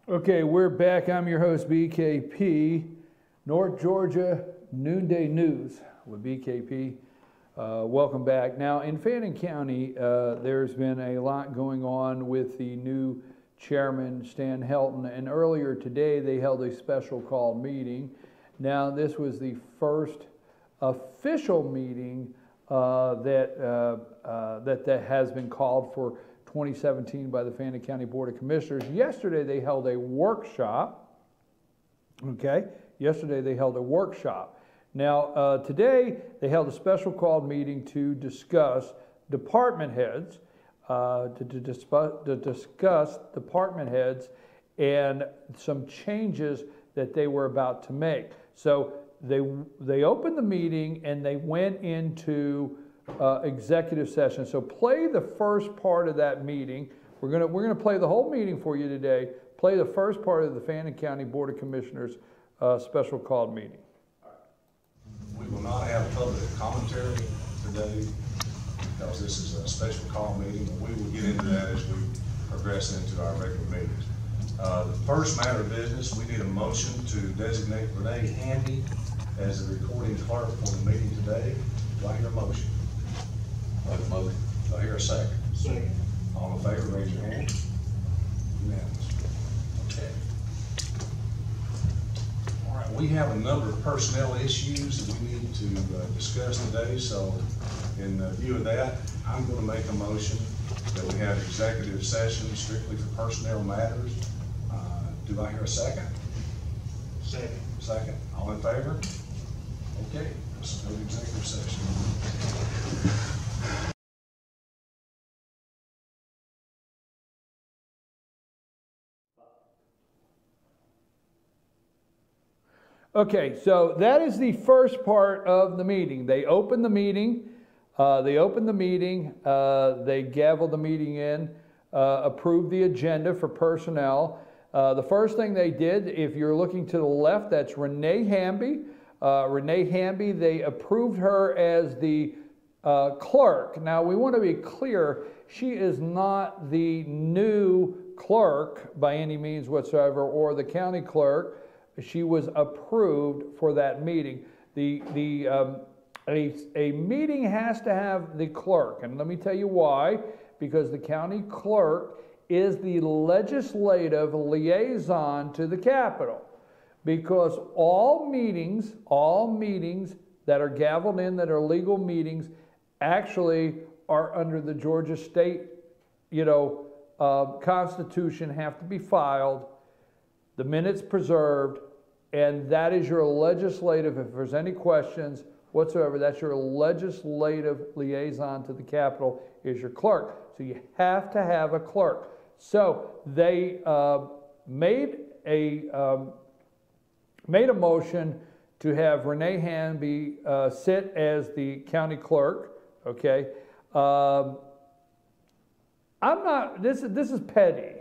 Okay, we're back. I'm your host, BKP, North Georgia Noonday News with BKP. Welcome back. Now, in Fannin County, there's been a lot going on with the new chairman, Stan Helton, and earlier today they held a special call meeting. Now, this was the first official meeting that has been called for 2017 by the Fannin County Board of Commissioners. Yesterday they held a workshop. Okay, yesterday they held a workshop. Now today they held a special called meeting to discuss department heads, to discuss department heads and some changes that they were about to make. So they opened the meeting and they went into executive session. So play the first part of that meeting. We're gonna play the whole meeting for you today. Play the first part of the Fannin County Board of Commissioners special called meeting. We will not have public commentary today because this is a special call meeting. We will get into that as we progress into our regular meetings. The first matter of business, we need a motion to designate Renee Handy as the recording clerk for the meeting today. Do I hear a motion? Motion. Do I hear a second? Second. All in favor, raise your hand. Unanimous. Okay. All right, we have a number of personnel issues that we need to discuss today. So in view of that, I'm going to make a motion that we have executive session strictly for personnel matters. Do I hear a second? Second. Second. All in favor? Okay, let's go to executive session. Okay, so that is the first part of the meeting. They opened the meeting, they gavelled the meeting in, approved the agenda for personnel. The first thing they did, if you're looking to the left, that's Renee Hamby. Renee Hamby, they approved her as the clerk. Now, we want to be clear, she is not the new clerk by any means whatsoever, or the county clerk. She was approved for that meeting. A meeting has to have the clerk, and let me tell you why. Because the county clerk is the legislative liaison to the Capitol. Because all meetings that are gavelled in, that are legal meetings, actually are under the Georgia state, Constitution, have to be filed, the minutes preserved, and that is your legislative, if there's any questions whatsoever, that's your legislative liaison to the Capitol, is your clerk. So you have to have a clerk. So they made a motion to have Renee Hanby sit as the county clerk. Okay, this is petty.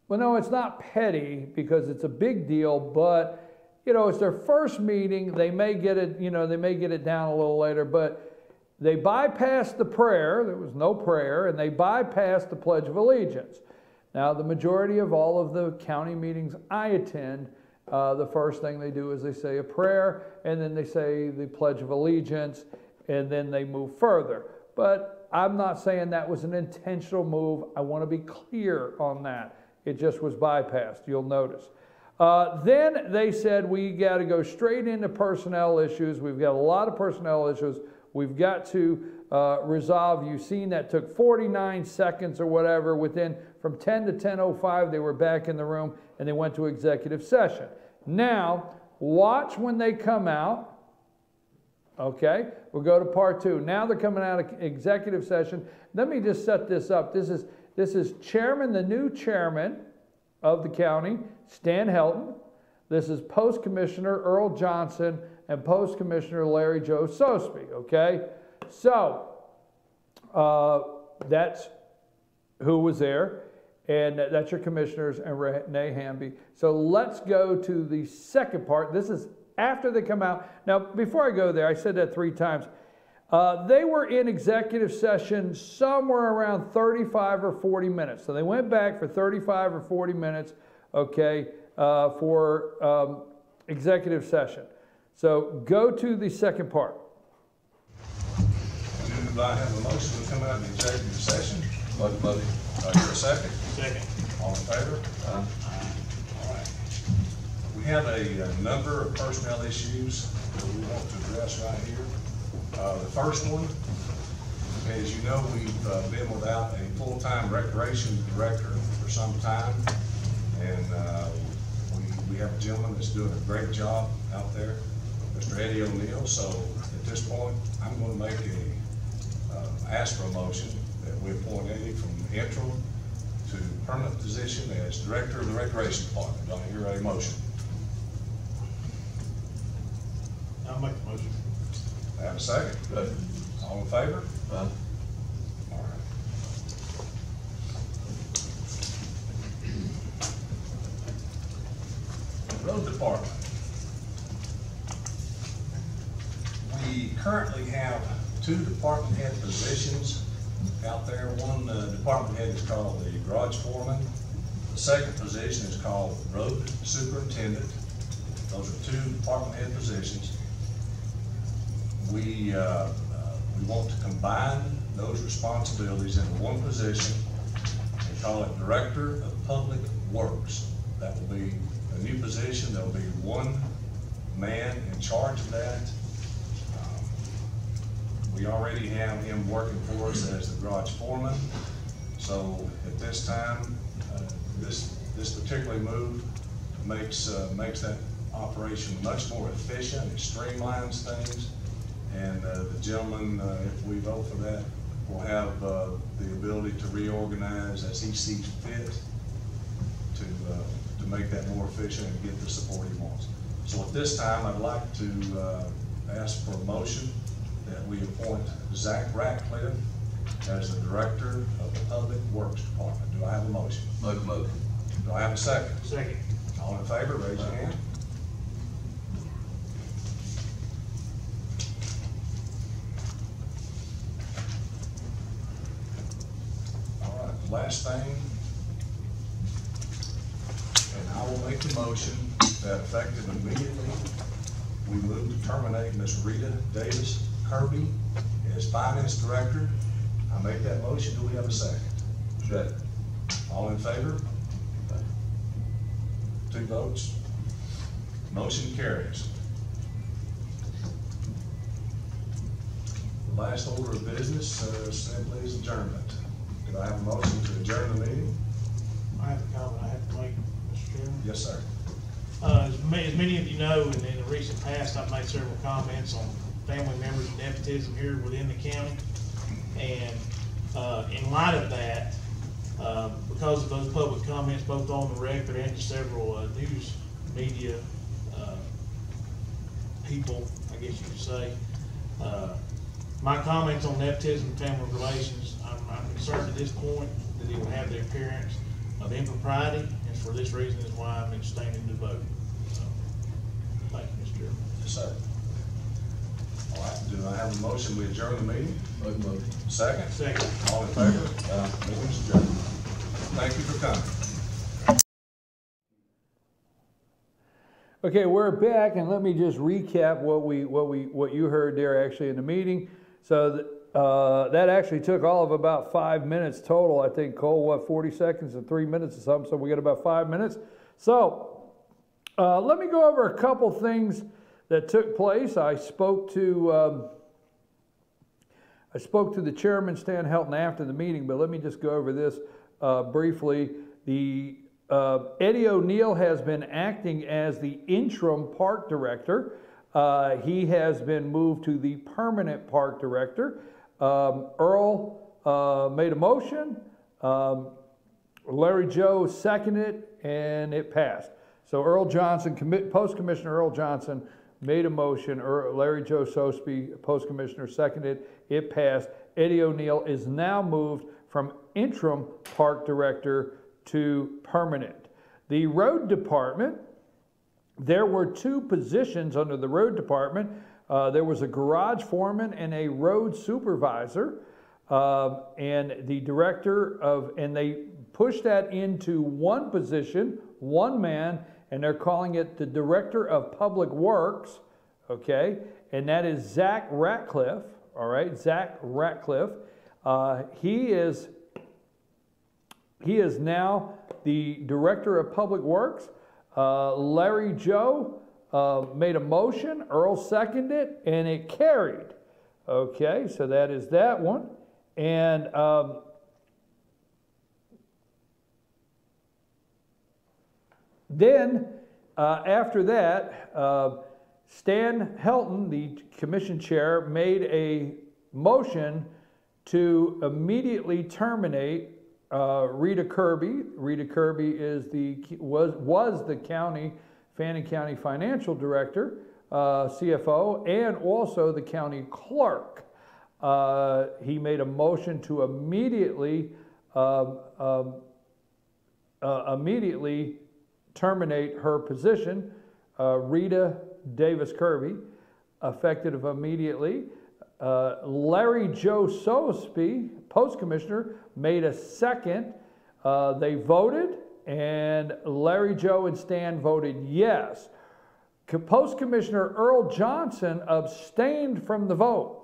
Well, no, it's not petty because it's a big deal, but it's their first meeting. They may get it, they may get it down a little later, but they bypassed the prayer. There was no prayer, and they bypassed the Pledge of Allegiance. Now, the majority of all of the county meetings I attend, the first thing they do is they say a prayer, and then they say the Pledge of Allegiance, and then they move further. But I'm not saying that was an intentional move. I want to be clear on that. It just was bypassed, you'll notice. Then they said we got to go straight into personnel issues. We've got a lot of personnel issues we've got to resolve. You've seen that took 49 seconds or whatever. From 10 to 10:05, they were back in the room and they went to executive session. Now, watch when they come out. Okay, we'll go to part two. Now they're coming out of executive session. Let me just set this up. This is the new chairman of the county, Stan Helton. This is Post Commissioner Earl Johnson and Post Commissioner Larry Joe Sosby, okay? So, that's who was there, and that's your commissioners and Renee Hamby. So let's go to the second part. This is after they come out. Now, before I go there, I said that 3 times. They were in executive session somewhere around 35 or 40 minutes. So they went back for 35 or 40 minutes, okay, for executive session. So go to the second part. Do I have a motion to come out of the executive session? Motion. Do I hear a second? Second. All in favor? All right. We have a number of personnel issues that we want to address right here. The first one, as you know, we've been without a full-time recreation director for some time. And we have a gentleman that's doing a great job out there, Mr. Eddie O'Neill. So at this point, I'm going to make ask for a motion that we appoint Eddie from interim to permanent position as director of the recreation department. Do I hear a motion? I'll make the motion. I have a second. Second. All in favor? Aye. All right. Road department. We currently have 2 department head positions out there. One department head is called the garage foreman. The second position is called road superintendent. Those are 2 department head positions. We want to combine those responsibilities into one position and call it Director of Public Works. That will be a new position. There will be 1 man in charge of that. We already have him working for us as the garage foreman. So at this time, this particular move makes that operation much more efficient. It streamlines things. And the gentleman, if we vote for that, will have the ability to reorganize as he sees fit to make that more efficient and get the support he wants. So at this time, I'd like to ask for a motion that we appoint Zach Ratcliffe as the Director of the Public Works Department. Do I have a motion? Make a motion. Do I have a second? Second. All in favor, raise your hand. All right, last thing, and I will make the motion that effective immediately, we move to terminate Ms. Rita Davis Kirby as Finance Director. I make that motion. Do we have a second? Second. All in favor? 2 votes. Motion carries. The last order of business simply is adjournment. Do I have a motion to adjourn the meeting? I have a comment I have to make, Mr. Chairman. Yes, sir. As many of you know, and in the recent past, I've made several comments on family members and nepotism here within the county. And in light of that, because of those public comments, both on the record and to several news media people, I guess you could say, my comments on nepotism and family relations, I'm concerned at this point that it will have the appearance of impropriety, and for this reason is why I'm abstaining to vote. So, thank you, Mr. Chairman. Yes, sir. All right, do I have a motion? We adjourn the meeting? Make a motion. Second? Second. All in favor? Meeting's adjourned. Thank you for coming. Okay, we're back, and let me just recap what you heard there actually in the meeting. So that actually took all of about 5 minutes total. I think, Cole, what, 40 seconds and 3 minutes or something, so we got about 5 minutes. So let me go over a couple things that took place. I spoke to the chairman, Stan Helton, after the meeting, but let me just go over this briefly. Eddie O'Neill has been acting as the interim park director. He has been moved to the permanent park director. Earl made a motion. Larry Joe seconded it, and it passed. So Earl Johnson, Post Commissioner Earl Johnson, made a motion. Larry Joe Sosby, Post Commissioner, seconded. It passed. Eddie O'Neill is now moved from interim park director to permanent. The road department, there were 2 positions under the road department. There was a garage foreman and a road supervisor, and the director of, and they pushed that into 1 position, 1 man, and they're calling it the Director of Public Works, okay? And that is Zach Ratcliffe, all right, Zach Ratcliffe. He is now the Director of Public Works. Larry Joe made a motion, Earl seconded it, and it carried. Okay, so that is that one. And then after that, Stan Helton, the Commission Chair, made a motion to immediately terminate Rita Kirby. Rita Kirby is was the Fannin County Financial Director, CFO, and also the County Clerk. He made a motion to immediately terminate her position, Rita Davis Kirby, effective immediately. Larry Joe Sosby, Post Commissioner, made a second. They voted, and Larry Joe and Stan voted yes. Post Commissioner Earl Johnson abstained from the vote.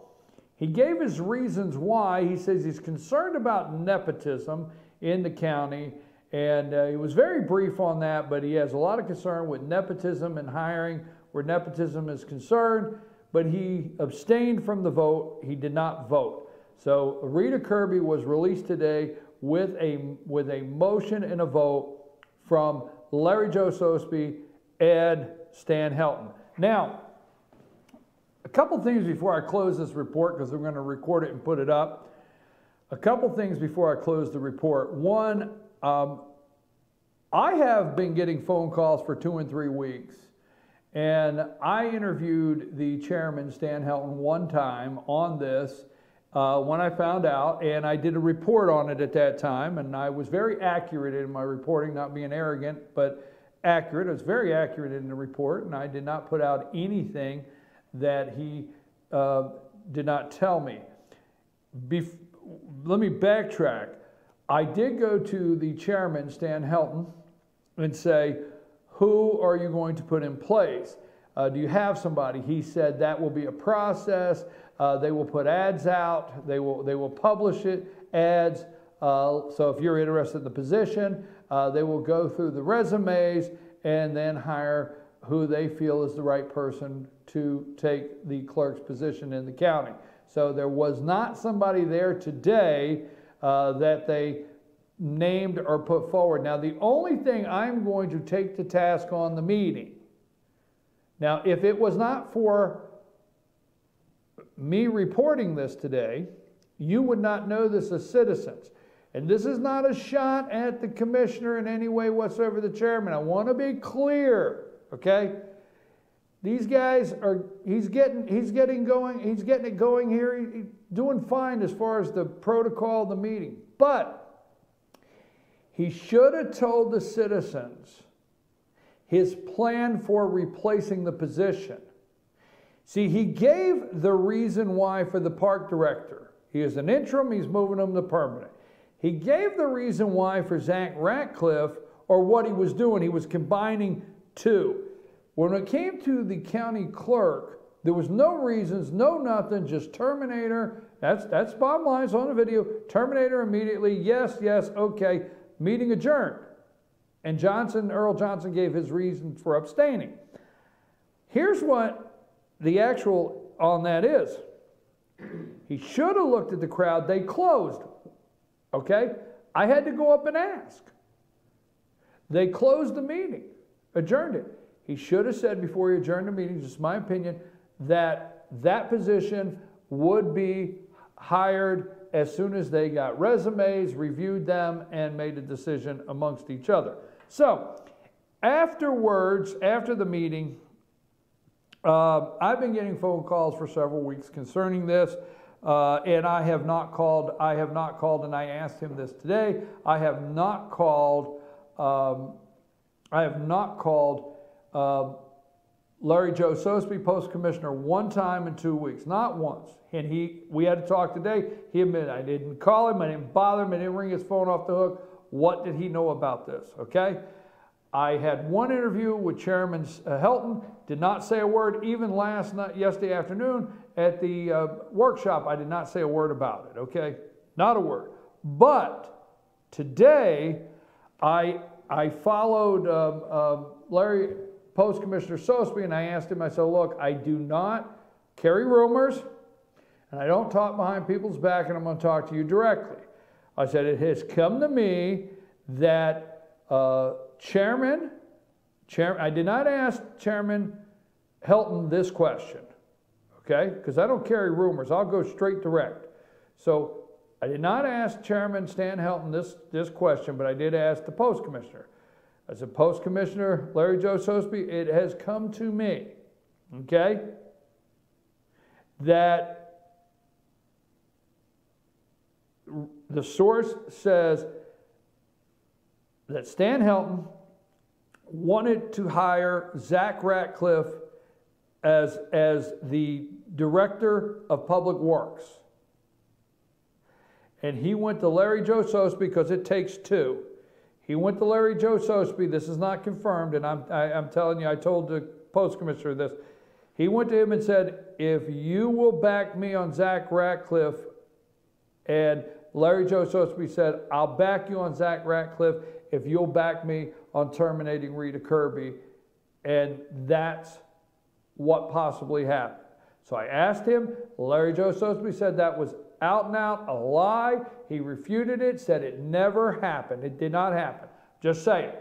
He gave his reasons why. He says he's concerned about nepotism in the county, and he was very brief on that, but he has a lot of concern with nepotism and hiring where nepotism is concerned, but he abstained from the vote. He did not vote. So Rita Kirby was released today with a motion and a vote from Larry Joe Sosby and Stan Helton. Now, a couple things before I close this report, because we're going to record it and put it up. A couple things before I close the report. One, I have been getting phone calls for 2 and 3 weeks, and I interviewed the chairman, Stan Helton, one time on this when I found out, and I did a report on it at that time, and I was very accurate in my reporting, not being arrogant, but accurate. I was very accurate in the report, and I did not put out anything that he did not tell me. Let me backtrack. I did go to the chairman, Stan Helton, and say, who are you going to put in place? Do you have somebody? He said that will be a process. They will put ads out. They will publish it, ads. So if you're interested in the position, they will go through the resumes and then hire who they feel is the right person to take the clerk's position in the county. So there was not somebody there today that they named or put forward. Now, the only thing I'm going to take to task on the meeting, now, if it was not for me reporting this today, you would not know this as citizens. And this is not a shot at the commissioner in any way whatsoever, the chairman. I want to be clear, okay? These guys are, he's getting it going here. He's doing fine as far as the protocol of the meeting. But he should have told the citizens his plan for replacing the position. See, he gave the reason why for the park director. He is an interim, he's moving him to permanent. He gave the reason why for Zach Ratcliffe, or what he was doing. He was combining 2. When it came to the county clerk, there was no reasons, no nothing, just terminator. That's bottom line, it's on the video. Terminator immediately, yes, okay, meeting adjourned. And Earl Johnson gave his reason for abstaining. Here's what the actual on that is. He should have looked at the crowd. They closed. Okay? I had to go up and ask. They closed the meeting, adjourned it. He should have said before he adjourned the meeting, just my opinion, that that position would be hired as soon as they got resumes, reviewed them, and made a decision amongst each other. So, afterwards, after the meeting, I've been getting phone calls for several weeks concerning this, and I have not called, and I asked him this today. I have not called Larry Joe Sosby, Post Commissioner, one time in 2 weeks, not once. And we had to talk today. He admitted, I didn't call him, I didn't bother him, I didn't ring his phone off the hook. What did he know about this, okay? I had one interview with Chairman Helton, did not say a word, even yesterday afternoon at the workshop, I did not say a word about it, okay? Not a word. But today, I followed Larry, Post Commissioner Sosby, and I asked him, I said, look, I do not carry rumors, and I don't talk behind people's back, and I'm going to talk to you directly. I said, it has come to me that Chairman, I did not ask Chairman Helton this question, okay? Because I don't carry rumors. I'll go straight direct. So I did not ask Chairman Stan Helton this question, but I did ask the Post Commissioner. I said, Post Commissioner Larry Joe Sosby, it has come to me, okay, that the source says that Stan Helton wanted to hire Zach Ratcliffe as the Director of Public Works. And he went to Larry Joe Sosby because it takes two. He went to Larry Joe Sosby. This is not confirmed, and I'm telling you, I told the Post Commissioner this. He went to him and said, if you will back me on Zach Ratcliffe, and Larry Joe Sosby said, I'll back you on Zach Ratcliffe if you'll back me on terminating Rita Kirby. And that's what possibly happened. So I asked him. Larry Joe Sosby said that was out and out a lie. He refuted it, said it never happened. It did not happen. Just saying.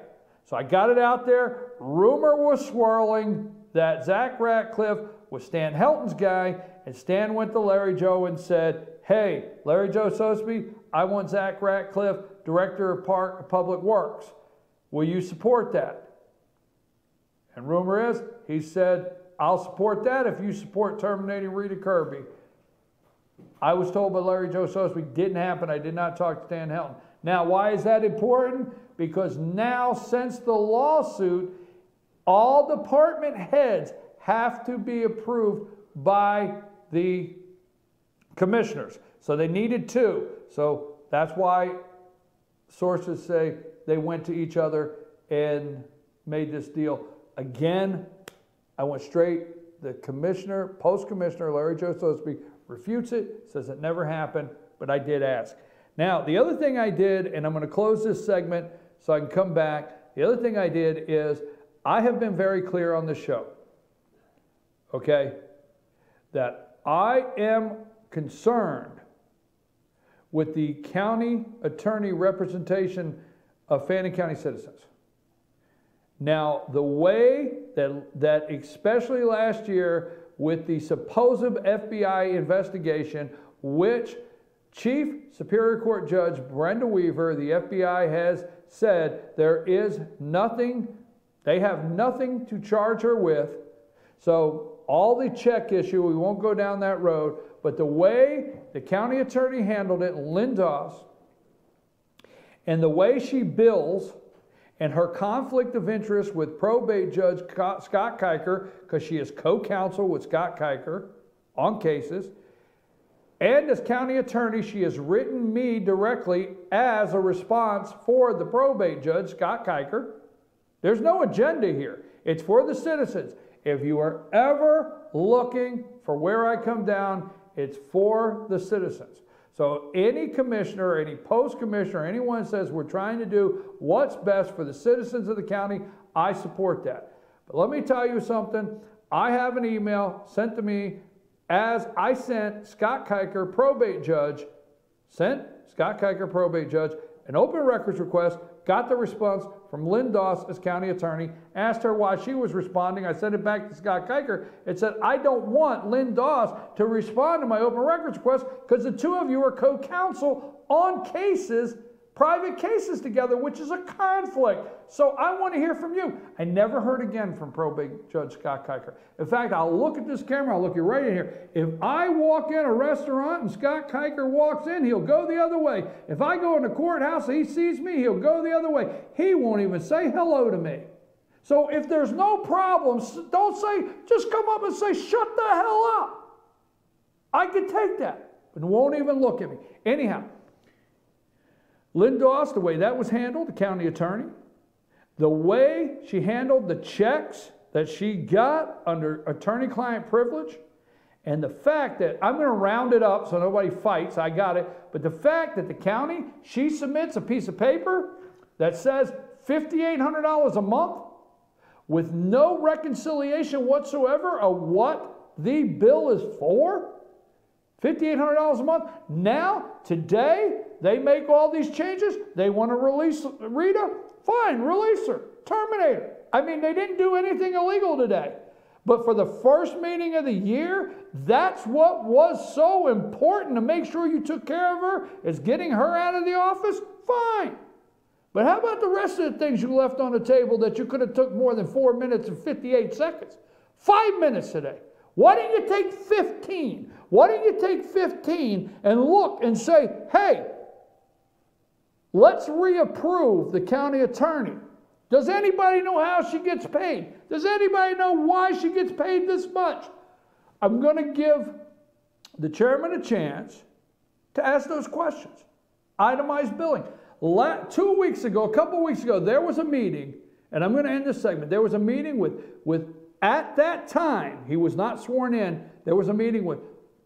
So I got it out there. Rumor was swirling that Zach Ratcliffe was Stan Helton's guy, and Stan went to Larry Joe and said, hey, Larry Joe Sosby, I want Zach Ratcliffe, Director of Public Works. Will you support that? And rumor is, he said, I'll support that if you support terminating Rita Kirby. I was told by Larry Joe Sosby, didn't happen. I did not talk to Stan Helton. Now, why is that important? Because now, since the lawsuit, all department heads have to be approved by the commissioners. So they needed two. So that's why sources say they went to each other and made this deal. Again, I went straight. The commissioner, Post Commissioner Larry Joe Sosby, refutes it, says it never happened, but I did ask. Now, the other thing I did, and I'm going to close this segment so I can come back. The other thing I did is I have been very clear on this show, okay, that I am concerned with the county attorney representation of Fannin County citizens. Now, the way that especially last year with the supposed FBI investigation, which Chief Superior Court Judge Brenda Weaver, the FBI, has said there is nothing, they have nothing to charge her with. So all the check issue, we won't go down that road, but the way the county attorney handled it, Lynn Doss, and the way she bills, and her conflict of interest with probate judge Scott Kiker, because she is co-counsel with Scott Kiker on cases, and as county attorney, she has written me directly as a response for the probate judge, Scott Kiker. There's no agenda here. It's for the citizens. If you are ever looking for where I come down, it's for the citizens. So any commissioner, any post commissioner, anyone says we're trying to do what's best for the citizens of the county, I support that. But let me tell you something. I have an email sent to me as I sent Scott Kiker, probate judge, an open records request, got the response from Lynn Doss as county attorney, asked her why she was responding. I sent it back to Scott Kiker. It said, I don't want Lynn Doss to respond to my open records request because the two of you are co-counsel on cases, private cases together, which is a conflict. So I want to hear from you. I never heard again from probate judge Scott Kiker. In fact, I'll look at this camera, I'll look you right in here. If I walk in a restaurant and Scott Kiker walks in, he'll go the other way. If I go in the courthouse and he sees me, he'll go the other way. He won't even say hello to me. So if there's no problems, don't say, just come up and say, shut the hell up. I can take that, but won't even look at me. Anyhow, Lynn Doss, the way that was handled, the county attorney, the way she handled the checks that she got under attorney-client privilege, and the fact that, I'm going to round it up so nobody fights, I got it, but the fact that the county, she submits a piece of paper that says $5,800 a month with no reconciliation whatsoever of what the bill is for, $5,800 a month. Now, today, they make all these changes. They want to release Rita. Fine, release her. Terminate her. I mean, they didn't do anything illegal today. But for the first meeting of the year, that's what was so important to make sure you took care of her, is getting her out of the office. Fine. But how about the rest of the things you left on the table that you could have took more than 4 minutes and 58 seconds? 5 minutes today. Why don't you take 15? Why don't you take 15 and look and say, hey, let's reapprove the county attorney. Does anybody know how she gets paid? Does anybody know why she gets paid this much? I'm going to give the chairman a chance to ask those questions. Itemized billing. 2 weeks ago, a couple weeks ago, there was a meeting, and I'm going to end this segment. There was a meeting with at that time, he was not sworn in, there was a meeting with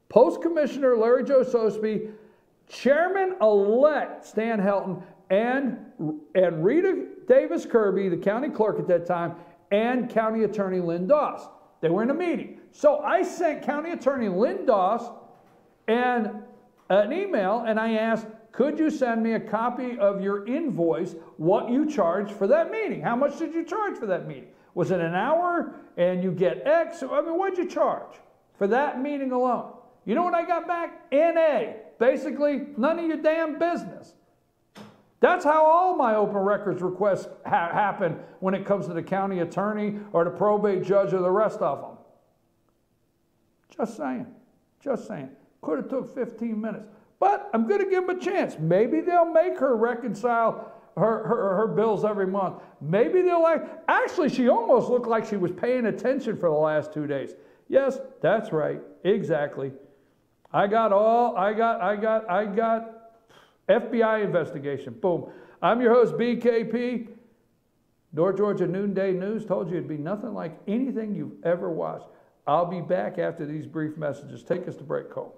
Post Commissioner Larry Joe Sosby, Chairman-elect Stan Helton, and Rita Davis Kirby, the county clerk at that time, and County Attorney Lynn Doss. They were in a meeting. So I sent County Attorney Lynn Doss and an email, and I asked, could you send me a copy of your invoice, what you charged for that meeting? How much did you charge for that meeting? Was it an hour and you get X? I mean, what'd you charge for that meeting alone? You know what I got back? NA. Basically, none of your damn business. That's how all my open records requests happen when it comes to the county attorney or the probate judge or the rest of them. Just saying. Just saying. Could have took 15 minutes. But I'm going to give them a chance. Maybe they'll make her reconcile her bills every month. Maybe they'll actually, she almost looked like she was paying attention for the last 2 days. Yes, that's right. Exactly. I got FBI investigation. Boom. I'm your host, BKP. North Georgia Noonday News. Told you it'd be nothing like anything you've ever watched. I'll be back after these brief messages. Take us to break, Cole.